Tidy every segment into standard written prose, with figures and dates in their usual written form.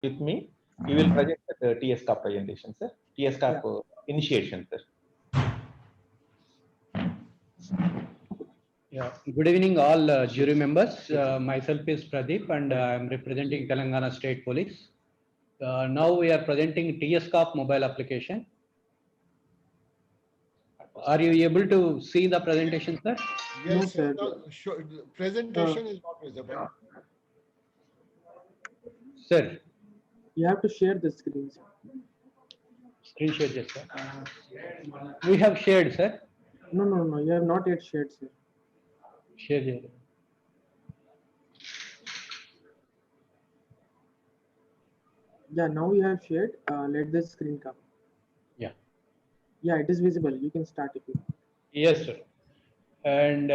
with me. You will present the TSCAP presentation, sir. TSCAP initiation, sir. Yeah. Good evening, all jury members. Myself is Pradeep, and I am representing Telangana State Police. Now we are presenting TSCAP mobile application. Are you able to see the presentation, sir? Yes, no, sir. Presentation is not visible. Sir. You have to share the screen. Screen share, yes, sir. We have shared, sir. No. You have not yet shared, sir. Share, share. Yeah, now you have shared. Let the screen come. Yeah. Yeah, it is visible. You can start if you want. Yes, sir. And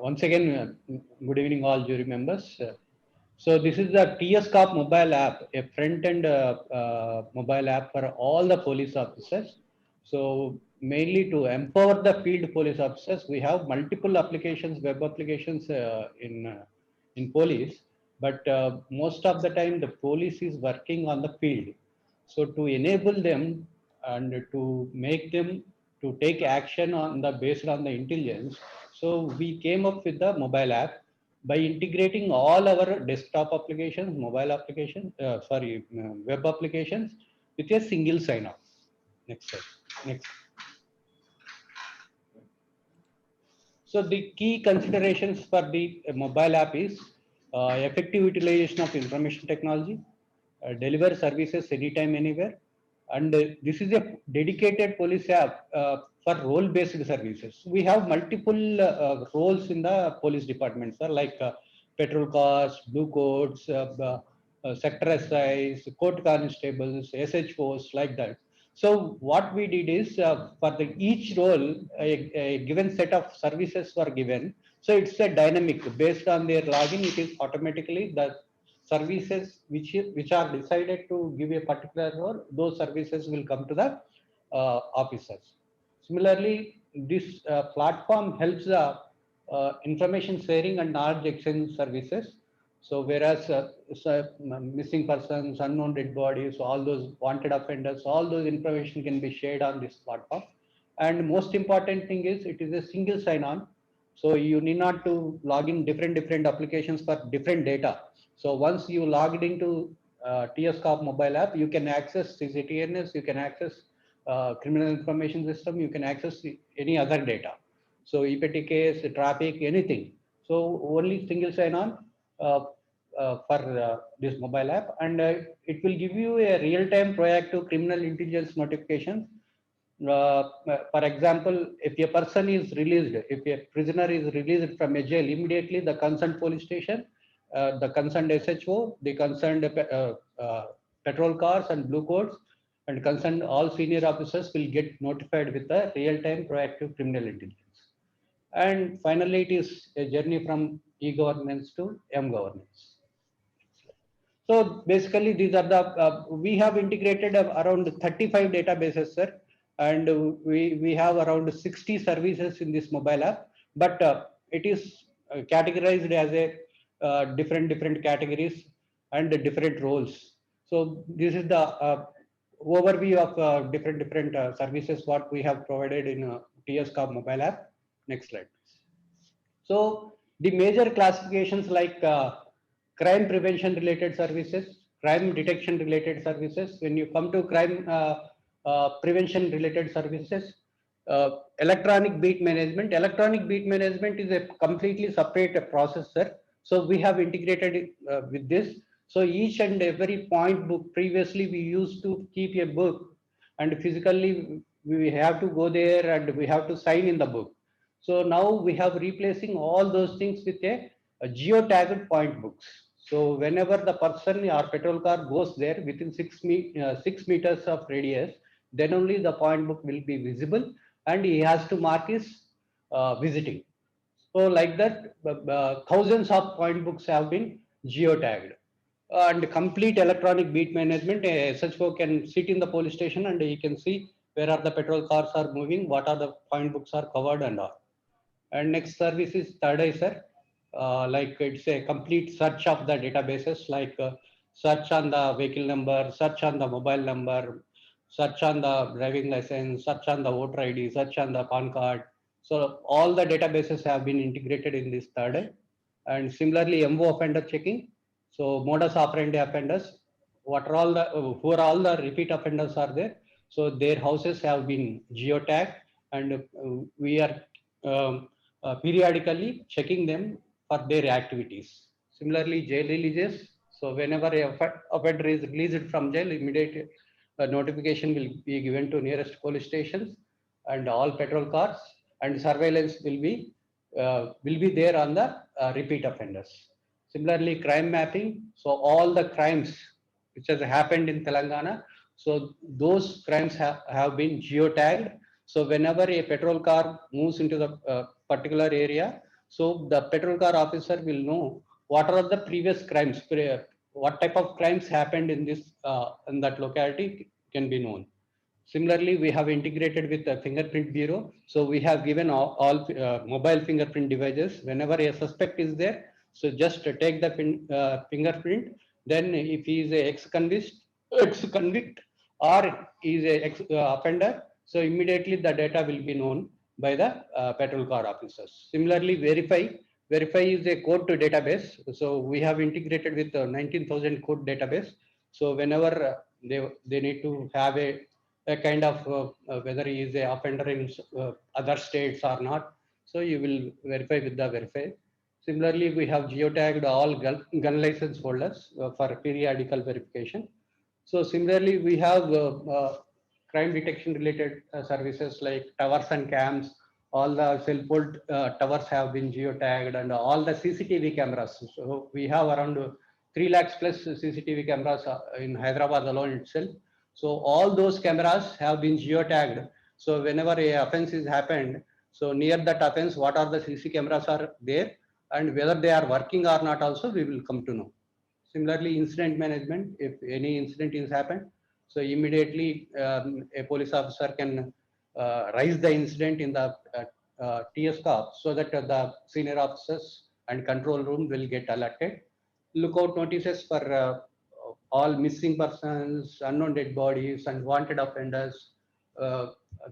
once again, good evening, all jury members. So this is the TSCAP mobile app, a front-end mobile app for all the police officers. So mainly to empower the field police officers, we have multiple applications, web applications in police. But most of the time, the police is working on the field. So to enable them and to make them to take action on the based on the intelligence, so we came up with the mobile app by integrating all our desktop applications, mobile applications, web applications with a single sign-off. Next slide. Next. So the key considerations for the mobile app is effective utilization of information technology, deliver services anytime, anywhere, and this is a dedicated police app for role-based services. We have multiple roles in the police department, sir, like patrol cars, blue coats, sector SIs, court constables, SHOs, like that. So what we did is for each role, a given set of services were given. So it's a dynamic based on their login. It is automatically the services which are decided to give a particular role. Those services will come to the officers. Similarly, this platform helps the information sharing and knowledge exchange services. So whereas missing persons, unknown dead bodies, all those wanted offenders, all those information can be shared on this platform. And most important thing is it is a single sign-on. So you need not to log in different applications for different data. So once you logged into TSCAP mobile app, you can access CCTNS, you can access criminal information system, you can access any other data. So EPT case, traffic, anything. So only single sign-on for this mobile app, and it will give you a real-time proactive criminal intelligence notification. For example, if a person is released, if a prisoner is released from a jail, immediately the concerned police station, the concerned SHO, the concerned patrol cars and blue coats, and concerned all senior officers will get notified with the real-time proactive criminal intelligence. And finally, it is a journey from e-governance to m-governance. So basically, these are the we have integrated around 35 databases, sir, and we have around 60 services in this mobile app. But it is categorized as a different categories and different roles. So this is the overview of different services what we have provided in TSCAP mobile app. Next slide. So the major classifications like crime prevention related services, crime detection related services. When you come to crime prevention related services, electronic beat management. Electronic beat management is a completely separate processor. So we have integrated it with this. So each and every point book, previously we used to keep a book and physically we have to go there and we have to sign in the book. So now we have replacing all those things with a geo-tagged point books. So whenever the person or petrol car goes there within 6 meters of radius, then only the point book will be visible and he has to mark his visiting. So like that, thousands of point books have been geo-tagged. And complete electronic beat management, a SHO can sit in the police station and he can see where are the petrol cars are moving, what are the point books are covered and all. And next service is third eye, sir. Like it's a complete search of the databases like search on the vehicle number, search on the mobile number, search on the driving license, search on the voter ID, search on the PAN card. So all the databases have been integrated in this third eye. And similarly, MO offender checking. So modus operandi offenders, what are all the who are all the repeat offenders are there. So their houses have been geotagged, and we are periodically checking them for their activities. Similarly, jail releases. So whenever a offender is released from jail, immediate notification will be given to nearest police stations and all patrol cars, and surveillance will be there on the repeat offenders. Similarly, crime mapping. So all the crimes which has happened in Telangana, so those crimes have been geotagged. So whenever a patrol car moves into the particular area, so the patrol car officer will know what are the previous crimes, what type of crimes happened in this in that locality can be known. Similarly, we have integrated with the fingerprint bureau. So we have given all mobile fingerprint devices. Whenever a suspect is there, so just take the fingerprint. Then if he is a ex-convict or is a offender, so immediately the data will be known by the patrol car officers. Similarly, verify is a code to database. So we have integrated with the 19,000 code database. So whenever they need to have a kind of whether he is a offender in other states or not, so you will verify with the verify. Similarly, we have geotagged all gun license holders for periodical verification. So similarly, we have crime detection related services like towers and cams. All the cell phone towers have been geotagged, and all the CCTV cameras. So we have around 3 lakhs plus CCTV cameras in Hyderabad alone itself. So all those cameras have been geotagged. So whenever a offense is happened, so near that offense, what are the CC cameras are there, and whether they are working or not also we will come to know. Similarly, incident management, if any incident is happened, so immediately a police officer can raise the incident in the TS COP so that the senior officers and control room will get alerted. Lookout notices for all missing persons, unknown dead bodies, and wanted offenders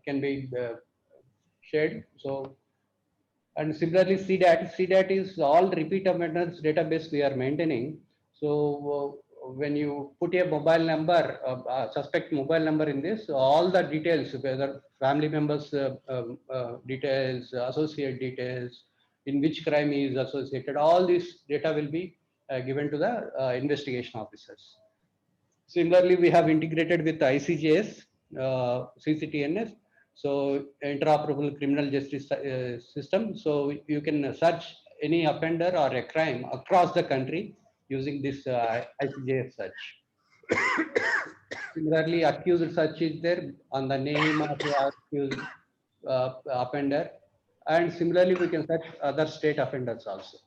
can be shared. So, and similarly, CDAT is all repeat offenders database we are maintaining. So when you put a mobile number, suspect mobile number in this, all the details, whether family members details, associate details, in which crime is associated, all this data will be given to the investigation officers. Similarly, we have integrated with ICJS, CCTNS, so interoperable criminal justice system. So you can search any offender or a crime across the country using this ICJS search. Similarly, accused search is there on the name of the accused offender, and similarly we can search other state offenders also.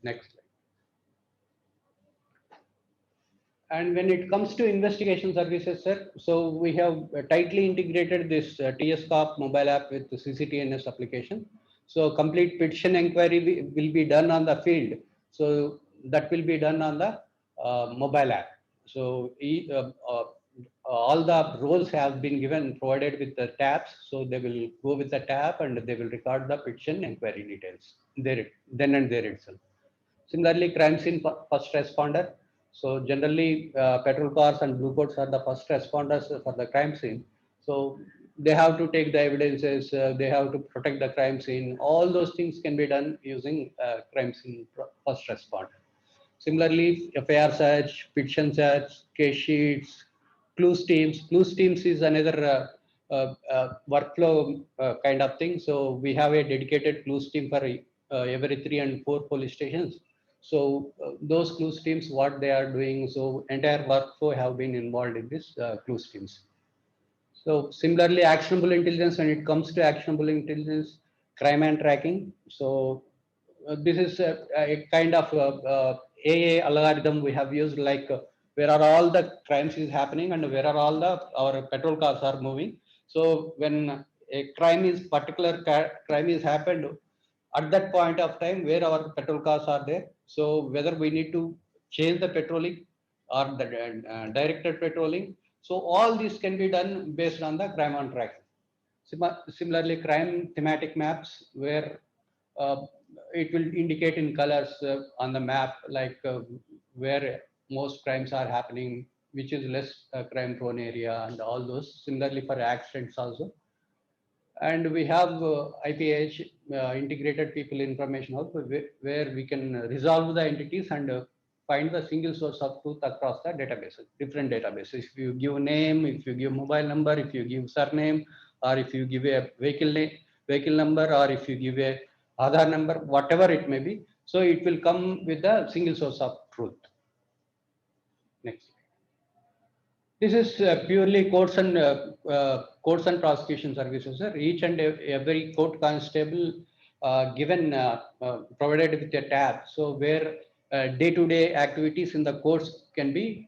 Next slide. And when it comes to investigation services, sir, so we have tightly integrated this TS COP mobile app with the CCTNS application. So complete petition inquiry will be done on the field. So that will be done on the mobile app. So all the roles have been given, provided with the tabs. So they will go with the tab and they will record the petition inquiry details there, then and there itself. Similarly, crime scene first responder. So generally, patrol cars and blue coats are the first responders for the crime scene. So they have to take the evidences, they have to protect the crime scene. All those things can be done using crime scene first responder. Similarly, FIR search, petition search, case sheets, clues teams. Clues teams is another workflow kind of thing. So we have a dedicated clues team for every 3 and 4 police stations. So those clues teams, what they are doing, so entire workflow have been involved in this clues teams. So similarly, actionable intelligence, when it comes to actionable intelligence, crime and tracking. So this is a kind of AA algorithm we have used, like where are all the crimes is happening and where are all the our petrol cars are moving. So when a crime is crime is happened, at that point of time where our petrol cars are there, so whether we need to change the petroling or the directed patrolling. So all this can be done based on the crime on track. Similarly, crime thematic maps where it will indicate in colors on the map, like where most crimes are happening, which is less crime prone area, and all those. Similarly for accidents also. And we have IPH, integrated people information hub, where we can resolve the entities and find the single source of truth across the databases, different databases. If you give name, if you give mobile number, if you give surname, or if you give a vehicle name, vehicle number, or if you give a Aadhaar number, whatever it may be. So it will come with a single source of truth. Next. This is purely courts and prosecution services, sir. Each and every court constable provided with a tab. So where day-to-day activities in the courts can be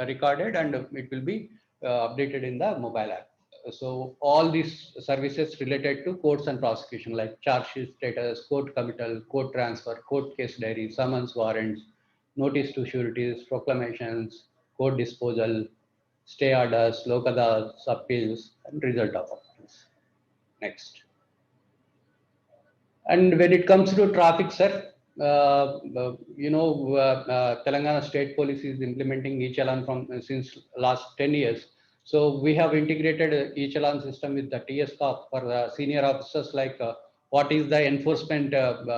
recorded, and it will be updated in the mobile app. So all these services related to courts and prosecution, like charge sheet status, court committal, court transfer, court case diary, summons, warrants, notice to sureties, proclamations, court disposal, stay orders, lok adalats, appeals, and result of appeals. Next. And when it comes to traffic, sir, Telangana State Police is implementing e-challan from since last 10 years. So we have integrated e-challan system with the TSCOP for the senior officers, like what is the enforcement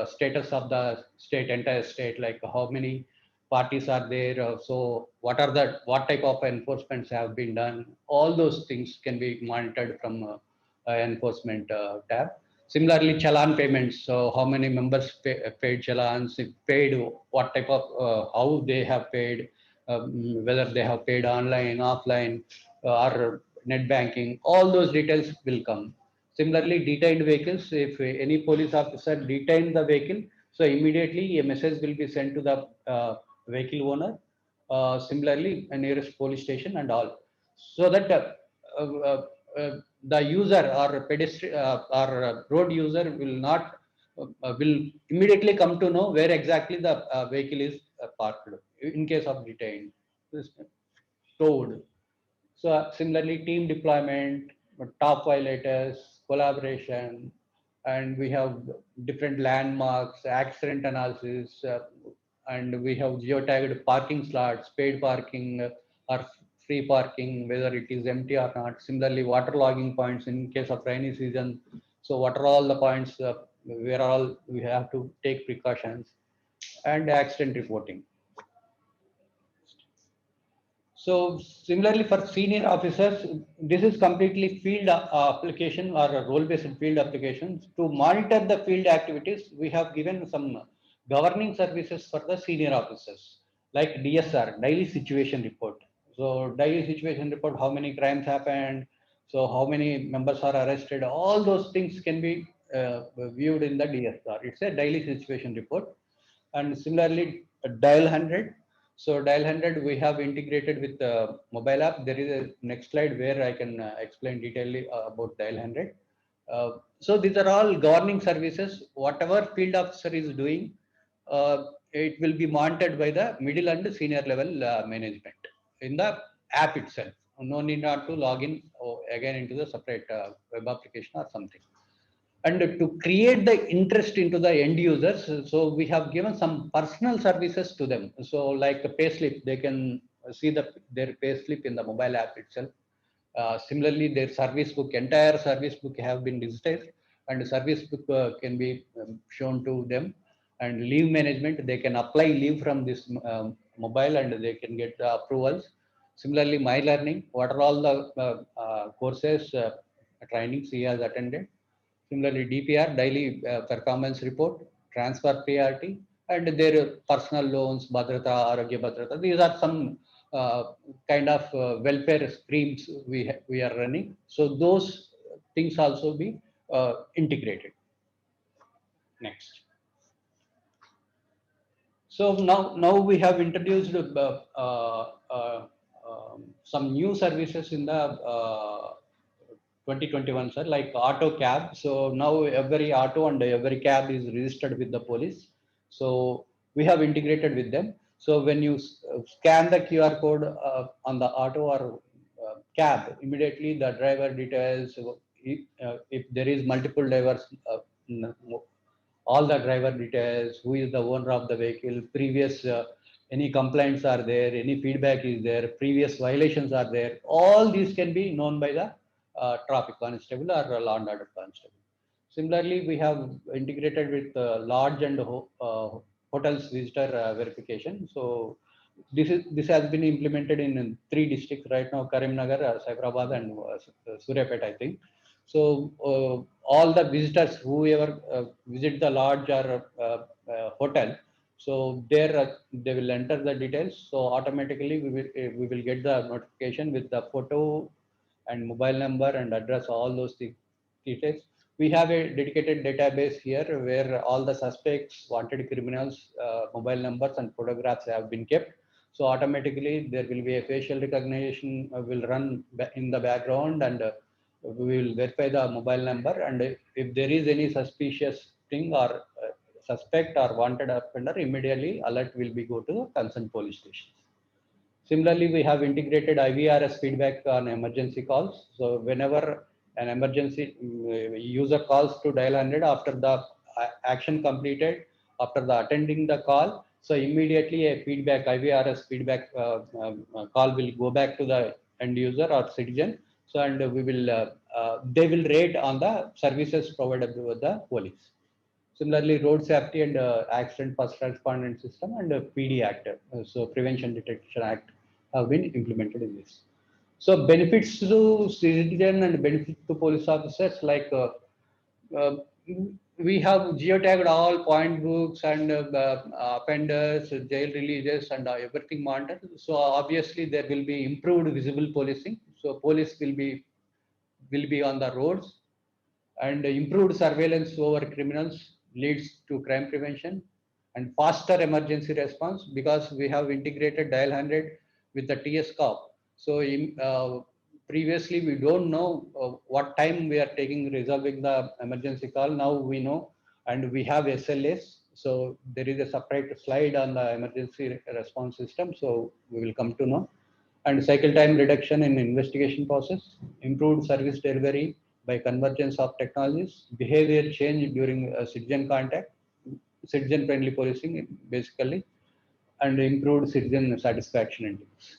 status of the state, entire state, like how many parties are there, so what type of enforcements have been done. All those things can be monitored from enforcement tab. Similarly, challan payments, so how many members paid challans, if paid, what type of, how they have paid, whether they have paid online, offline, or net banking, all those details will come. Similarly, detained vehicles, if any police officer detained the vehicle, so immediately a message will be sent to the vehicle owner, similarly nearest police station and all, so that the user or pedestrian or road user will not will immediately come to know where exactly the vehicle is parked in case of detained, towed. So similarly, team deployment, top violators, collaboration, and we have different landmarks, accident analysis, and we have geotagged parking slots, paid parking or free parking, whether it is empty or not. Similarly, water logging points in case of rainy season. So what are all the points where all we have to take precautions, and accident reporting. So similarly for senior officers, this is completely field application or a role-based field applications. To monitor the field activities, we have given some governing services for the senior officers, like DSR, daily situation report. So daily situation report, how many crimes happened, so how many members are arrested, all those things can be viewed in the DSR. It's a daily situation report. And similarly, dial 100. So dial 100 we have integrated with the mobile app. There is a next slide where I can explain detailedly about dial 100. So these are all governing services. Whatever field officer is doing, it will be monitored by the middle and senior level management in the app itself. No need not to log in again into the separate web application or something. And to create the interest into the end users, so we have given some personal services to them. So like a payslip, they can see their payslip in the mobile app itself. Similarly, their service book, entire service book have been digitized, and the service book can be shown to them. And leave management, they can apply leave from this mobile, and they can get the approvals. Similarly, my learning, what are all the courses, trainings he has attended. Similarly, DPR, daily performance report, transfer priority, and their personal loans, Bhadrata, Arogya Bhadrata. These are some kind of welfare schemes we are running. So those things also be integrated. Next. So now we have introduced some new services in the 2021, sir, like auto cab. So now every auto and every cab is registered with the police. So we have integrated with them. So when you scan the QR code on the auto or cab, immediately the driver details, if there is multiple drivers, all the driver details, who is the owner of the vehicle, previous any complaints are there, any feedback is there, previous violations are there. All these can be known by the traffic constable or law and order constable. Similarly, we have integrated with lodge and hotels visitor verification. So this has been implemented in 3 districts right now: Karimnagar, Cyberabad, and Suryapet, I think. So all the visitors, whoever visit the lodge or hotel, so there they will enter the details. So automatically we will get the notification with the photo and mobile number and address, all those details. We have a dedicated database here where all the suspects, wanted criminals, mobile numbers and photographs have been kept. So automatically there will be a facial recognition will run in the background, and we will verify the mobile number. And if there is any suspicious thing or suspect or wanted offender, immediately alert will be go to the concerned police station. Similarly, we have integrated IVRS feedback on emergency calls. So whenever an emergency user calls to dial 100 after the action completed, after the attending the call, so immediately a feedback, IVRS feedback call will go back to the end user or citizen. So and we will they will rate on the services provided by the police. Similarly, road safety and accident first respondent system and PD Act, so Prevention Detection Act, have been implemented in this. So benefits to citizen and benefits to police officers, like we have geotagged all point books and offenders, jail releases, and everything monitored. So obviously there will be improved visible policing. So police will be on the roads, and improved surveillance over criminals leads to crime prevention and faster emergency response, because we have integrated dial 100 with the TS cop. So previously we don't know what time we are taking resolving the emergency call. Now we know, and we have SLAs. So there is a separate slide on the emergency response system. So we will come to know. And cycle time reduction in investigation process, improved service delivery by convergence of technologies, behavior change during citizen contact, citizen friendly policing basically, and improved citizen satisfaction index.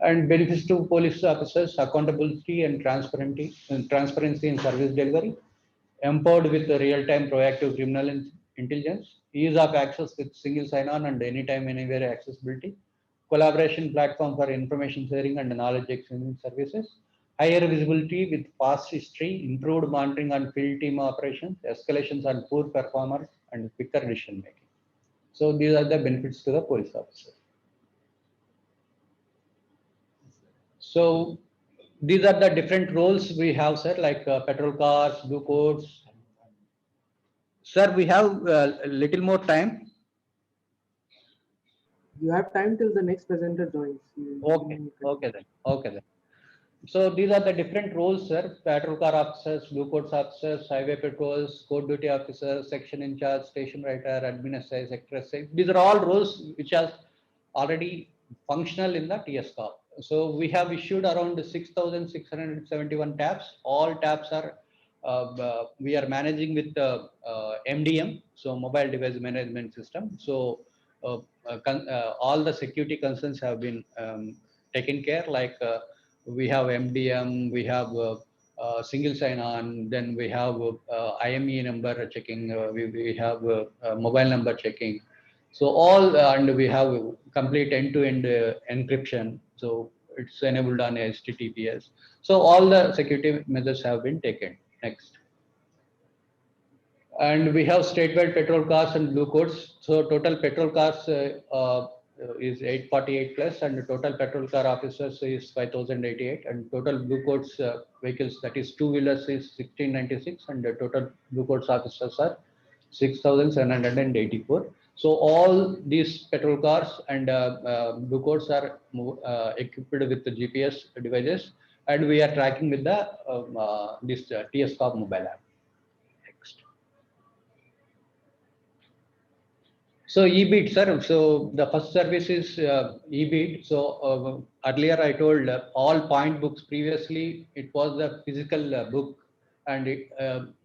And benefits to police officers: accountability and transparency in service delivery, empowered with real-time proactive criminal intelligence, ease of access with single sign-on and anytime, anywhere accessibility, collaboration platform for information sharing and knowledge exchange services, higher visibility with past history, improved monitoring on field team operations, escalations on poor performers, and quicker decision making. So these are the benefits to the police officer. So these are the different roles we have, sir, like patrol cars, blue coats. Sir, we have a little more time. You have time till the next presenter joins. Okay then. So these are the different roles, sir: patrol car officers, blue coats officers, highway patrols, code duty officers, section in charge, station writer, admin SI, sector SI. These are all roles which are already functional in the TS Corp. So we have issued around 6,671 tabs. All tabs are we are managing with MDM, so mobile device management system. So all the security concerns have been taken care, like we have MDM, we have single sign-on, then we have IME number checking, we have mobile number checking. So all, and we have complete end-to-end encryption. So it's enabled on HTTPS. So all the security measures have been taken. Next. And we have statewide petrol cars and blue coats. So total petrol cars is 848 plus, and the total petrol car officers is 5,088, and total blue coats vehicles, that is two-wheelers, is 1,696, and the total blue coats officers are 6,784. So all these petrol cars and blue coats are equipped with the GPS devices, and we are tracking with the this TS Corp mobile app. Next. So EBIT, sir. So the first service is EBIT. So earlier I told all point books. Previously it was the physical book, and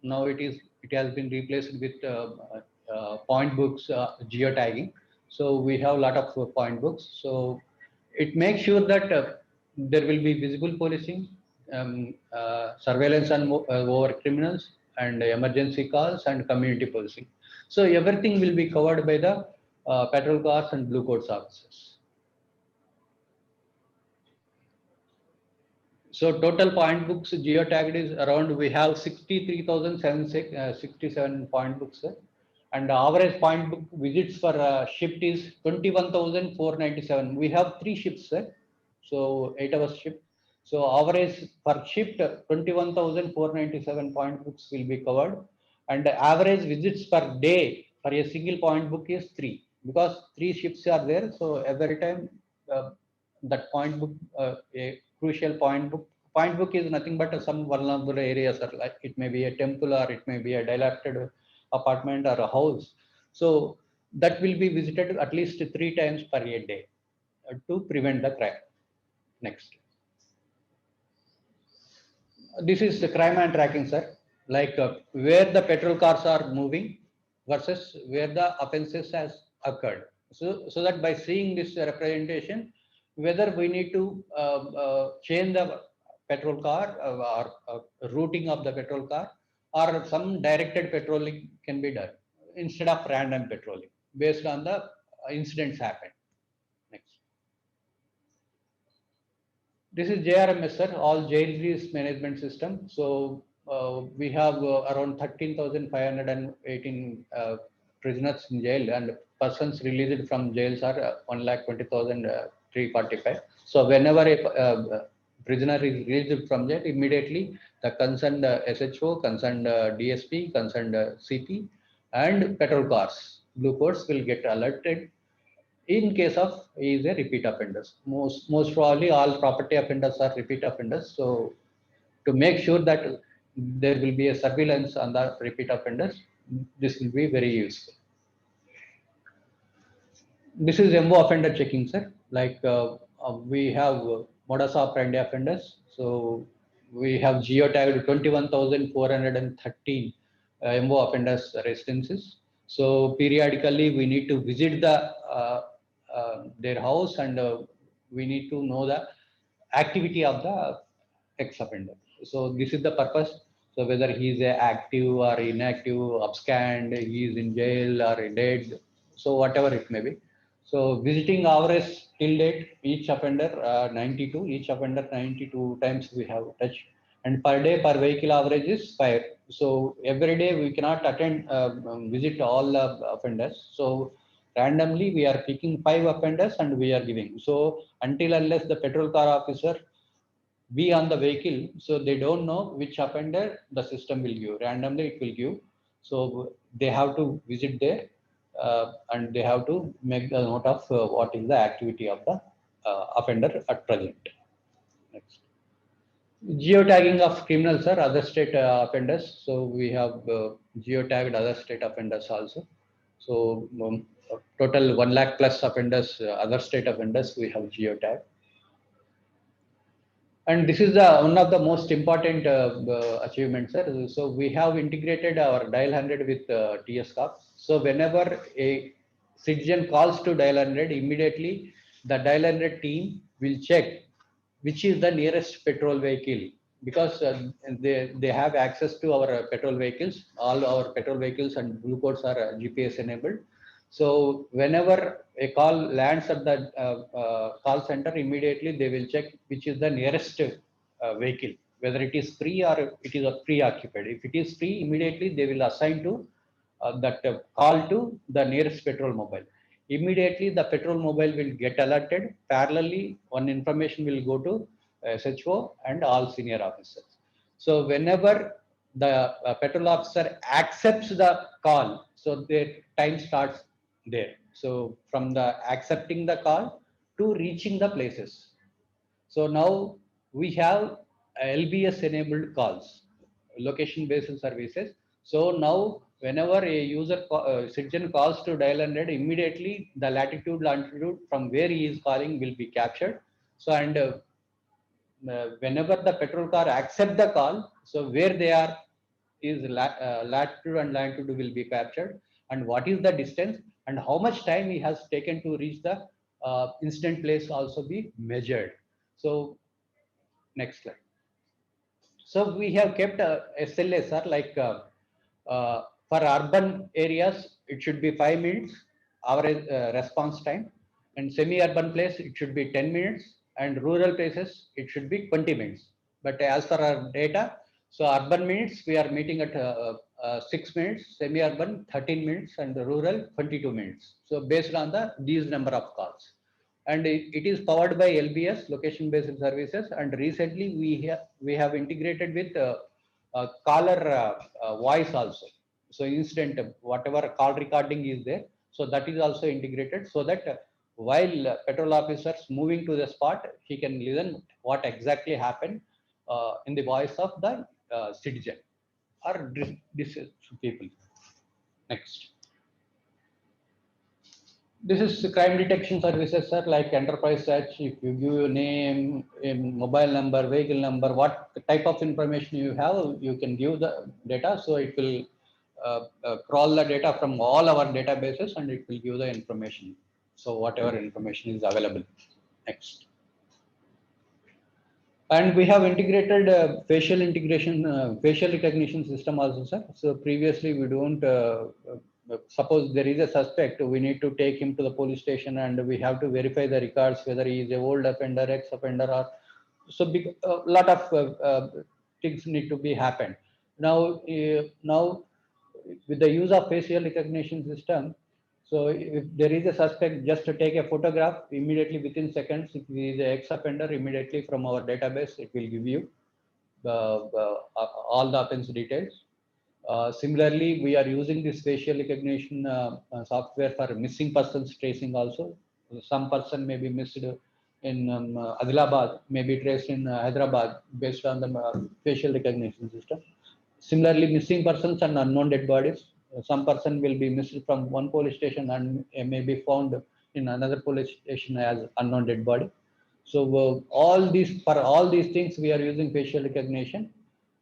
now it has been replaced with point books geotagging. So we have a lot of point books. So it makes sure that there will be visible policing, surveillance over criminals, and emergency calls and community policing. So everything will be covered by the patrol cars and blue coats officers. So total point books geotagged is around, we have 63,767 point books, sir. And the average point book visits for shift is 21,497. We have 3 shifts, sir. So 8 hours shift. So average per shift 21,497 point books will be covered, and the average visits per day for a single point book is 3, because 3 shifts are there. So every time that point book, a crucial point book is nothing but some vulnerable areas, or like it may be a temple, or it may be a dilapidated apartment or a house. So that will be visited at least 3 times per a day to prevent the crime. Next. This is the crime and tracking, sir. Like where the petrol cars are moving versus where the offenses has occurred. So that by seeing this representation, whether we need to change the petrol car or routing of the petrol car, or some directed patrolling can be done instead of random patrolling based on the incidents happened. Next. This is JRMS, sir, all jail release management system. So we have around 13,518 prisoners in jail, and persons released from jails are 1,20,345. So whenever a prisoner is released from jail, immediately the concerned SHO, concerned DSP, concerned CP, and petrol cars, blue coats will get alerted in case of he is a repeat offenders. Most probably all property offenders are repeat offenders. So to make sure that there will be a surveillance on the repeat offenders, this will be very useful. This is MO offender checking, sir. Like we have modus operandi offenders. So we have geotagged 21,413 MO offenders residences. So periodically we need to visit the their house, and we need to know the activity of the ex-offender. So this is the purpose. So whether he is active or inactive, abscond, he is in jail or dead, so whatever it may be. So visiting average till date, each offender 92, each offender 92 times we have touched, and per day per vehicle average is 5. So every day we cannot attend visit all the offenders. So randomly we are picking 5 offenders and we are giving. So until unless the petrol car officer be on the vehicle, so they don't know which offender the system will give. Randomly it will give. So they have to visit there and they have to make the note of what is the activity of the offender at present. Next. Geotagging of criminals or other state offenders. So we have geotagged other state offenders also. So total 1 lakh plus offenders, other state offenders, we have geotagged. And this is one of the most important achievements, sir. So we have integrated our dial 100 with TSCOP. So whenever a citizen calls to dial 100, immediately the dial 100 team will check which is the nearest petrol vehicle, because they have access to our petrol vehicles. All our petrol vehicles and blue codes are GPS enabled. So whenever a call lands at the call center, immediately they will check which is the nearest vehicle, whether it is free or it is pre-occupied. If it is free, immediately they will assign to that call to the nearest petrol mobile. Immediately the petrol mobile will get alerted. Parallelly, one information will go to SHO and all senior officers. So whenever the petrol officer accepts the call, so their time starts there. So from the accepting the call to reaching the places. So now we have LBS enabled calls, location based services. So now whenever a citizen calls to dial 100, immediately the latitude, longitude from where he is calling will be captured. So and whenever the petrol car accept the call, so where they are is latitude and longitude will be captured, and what is the distance and how much time he has taken to reach the incident place also be measured. So next slide. So we have kept SLSR like for urban areas, it should be 5 minutes average response time, and semi-urban place it should be 10 minutes, and rural places it should be 20 minutes. But as per our data, so urban minutes we are meeting at 6 minutes, semi-urban 13 minutes, and the rural 22 minutes. So based on these number of calls, and it is powered by LBS, location based services, and recently we have integrated with caller voice also. So incident whatever call recording is there, so that is also integrated, so that while petrol officers moving to the spot, he can listen what exactly happened in the voice of the citizen or this people. Next. This is crime detection services, sir, like enterprise search. If you give your name, mobile number, vehicle number, what type of information you have, you can give the data. So it will crawl the data from all our databases and it will give the information. So whatever information is available. Next. And we have integrated facial recognition system also, sir. So previously we don't, suppose there is a suspect, we need to take him to the police station and we have to verify the records, whether he is a old offender, ex-offender, or so a lot of things need to be happened. Now, now with the use of facial recognition system, so if there is a suspect, just to take a photograph immediately within seconds. If he is an ex-offender, immediately from our database, it will give you all the offense details. Similarly, we are using this facial recognition software for missing persons tracing also. Some person may be missed in Adilabad, may be traced in Hyderabad based on the facial recognition system. Similarly, missing persons and unknown dead bodies. Some person will be missed from one police station and may be found in another police station as unknown dead body. So for all these things, we are using facial recognition,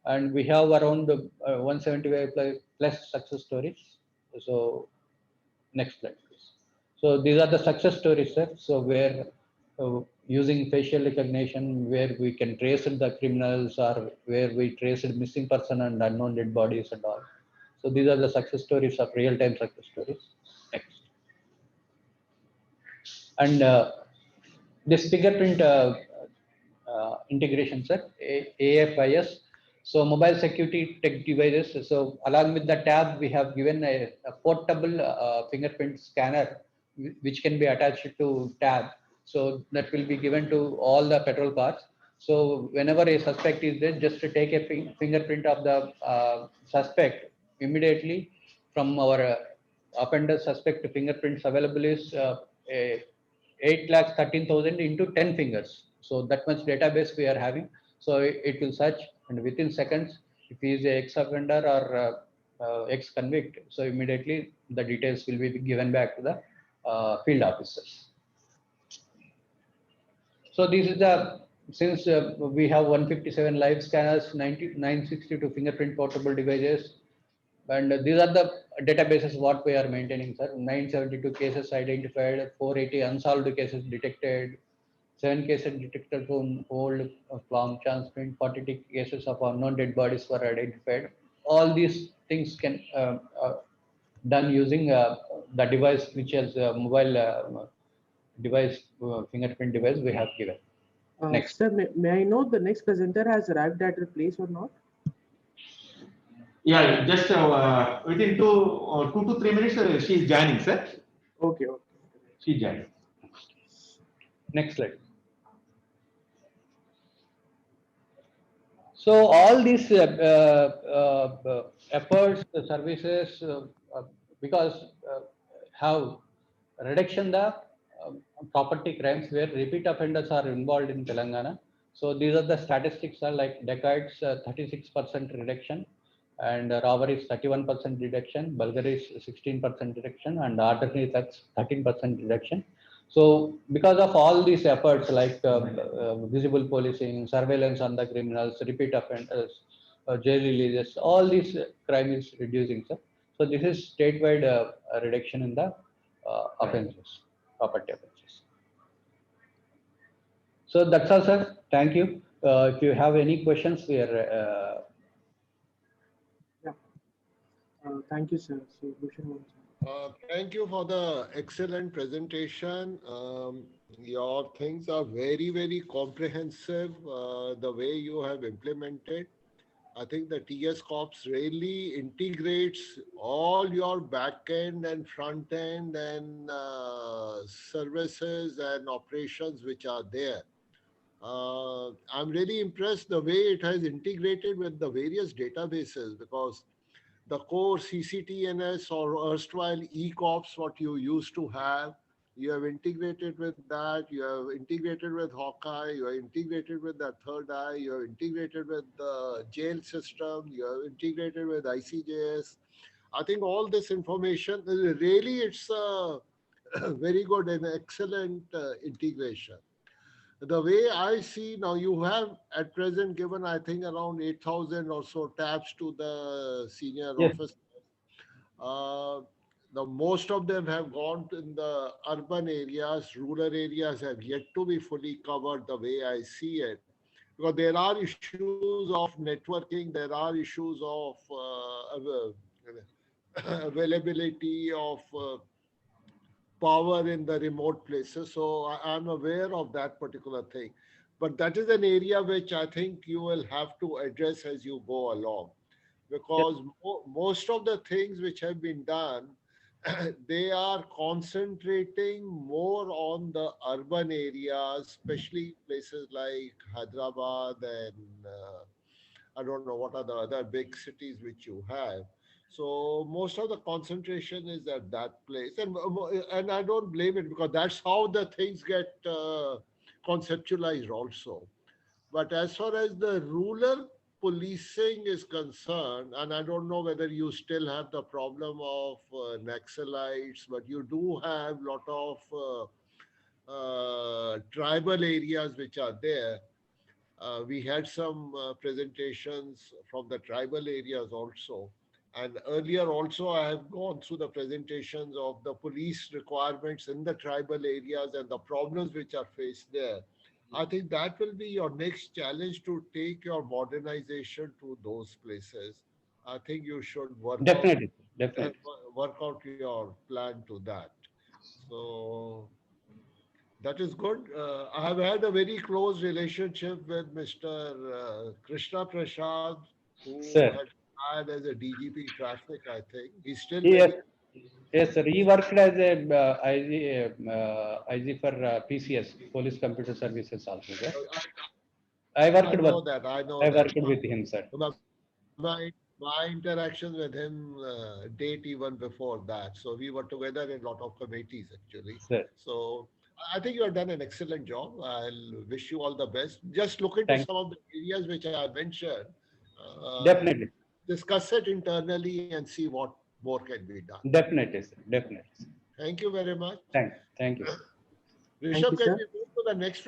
and we have around 175 plus success stories. So next slide, please. So these are the success stories, sir. So where using facial recognition, where we can trace the criminals, or where we traced missing person and unknown dead bodies and all. So these are the success stories of real-time success stories. Next. And this fingerprint integration, sir, AFIS. So mobile security tech devices. So along with the tab, we have given a portable fingerprint scanner, which can be attached to tab. So that will be given to all the petrol cars. So whenever a suspect is there, just to take a fingerprint of the suspect, immediately from our offender suspect fingerprints available is 8,13,000 into 10 fingers. So that much database we are having. So it will search, and within seconds, if he is a ex-offender or ex-convict, so immediately the details will be given back to the field officers. So this is the, since we have 157 live scanners, 962 fingerprint portable devices, and these are the databases what we are maintaining, sir. 972 cases identified, 480 unsolved cases detected, 7 cases detected from old farm transprint, 42 cases of unknown dead bodies were identified. All these things can done using the device, which is a mobile device, fingerprint device we have given. Next. Sir, may I know the next presenter has arrived at your place or not? Yeah, just within 2 to 3 minutes, she is joining, sir. Okay, okay. She is joining. Next slide. So all these efforts, services, because have reduction the property crimes where repeat offenders are involved in Telangana. So these are the statistics are like decades, 36% reduction. and robbery is 31% reduction, burglary is 16% reduction, and artillery thefts 13% reduction. So because of all these efforts like visible policing, surveillance on the criminals, repeat offenders, jail releases, all these crime is reducing, sir. So this is statewide reduction in the offenses, property offenses. So that's all, sir. Thank you. If you have any questions, we are. Thank you, sir. So, Bhushan, Thank you for the excellent presentation. Your things are very, very comprehensive. The way you have implemented, I think the TS Corps really integrates all your back end and front end and services and operations which are there. I'm really impressed the way it has integrated with the various databases, because the core CCTNS or erstwhile eCorps, what you used to have, you have integrated with that, you have integrated with Hawkeye, you have integrated with the Third Eye, you have integrated with the jail system, you have integrated with ICJS. I think all this information, really it's a very good and excellent integration. The way I see now, you have at present given, I think, around 8,000 or so tabs to the senior Yes. officers. The most of them have gone in the urban areas. Rural areas have yet to be fully covered the way I see it. Because there are issues of networking, there are issues of availability of power in the remote places. So I'm aware of that particular thing. But that is an area which I think you will have to address as you go along. Because most of the things which have been done, they are concentrating more on the urban areas, especially places like Hyderabad and I don't know what are the other big cities which you have. So most of the concentration is at that place, and I don't blame it, because that's how the things get conceptualized also. But as far as the rural policing is concerned, and I don't know whether you still have the problem of Naxalites, but you do have a lot of tribal areas which are there. We had some presentations from the tribal areas also. And earlier also, I have gone through the presentations of the police requirements in the tribal areas and the problems which are faced there. I think that will be your next challenge, to take your modernization to those places. I think you should Definitely, definitely. work out your plan to that. So that is good. I have had a very close relationship with Mr. Krishna Prasad, who Sir. had as a DGP traffic, I think. He's still Yes, very, yes, sir. He worked as a IG for PCS, Police Computer Services also, sir. I I know with, that. I know I that. worked with him, sir. My interactions with him date even before that. So we were together in a lot of committees actually. Sir. So I think you have done an excellent job. I'll wish you all the best. Just look into some of the areas which I mentioned. Definitely. Discuss it internally and see what more can be done. Definitely, sir. Definitely. Thank you very much. Thank you. Rishabh, you, can sir. we move to the next